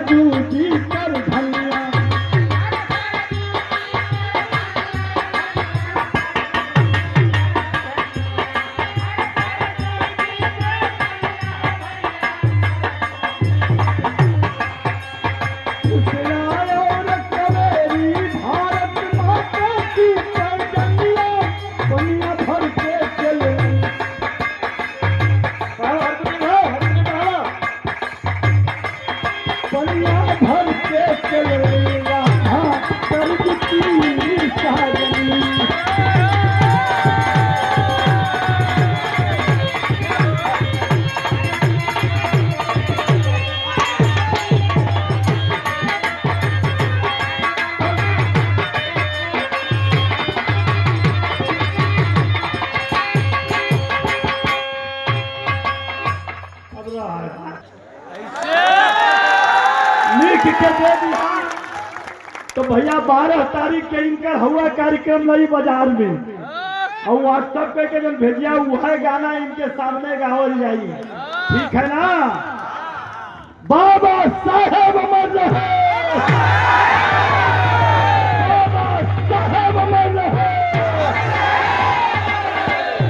जूझी कर धनिया। लिख के दे दिया तो भैया 12 तारीख के इनका हुआ कार्यक्रम नहीं बाजार में और व्हाट्सएप पे के जन भेजिया वह गाना इनके सामने गावल जाई। ठीक है ना? बाबा साहेब अमर रहे, बाबा साहेब अमर रहे।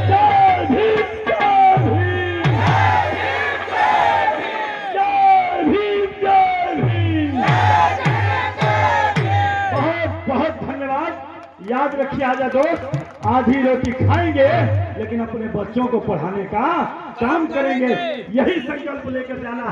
जय भीम, जय भीम, जय भीम, जय भीम। बहुत बहुत धन्यवाद। याद रखिए आजा दोस्त, आधी रोटी खाएंगे लेकिन अपने बच्चों को पढ़ाने का काम करेंगे। यही संकल्प लेकर जाना।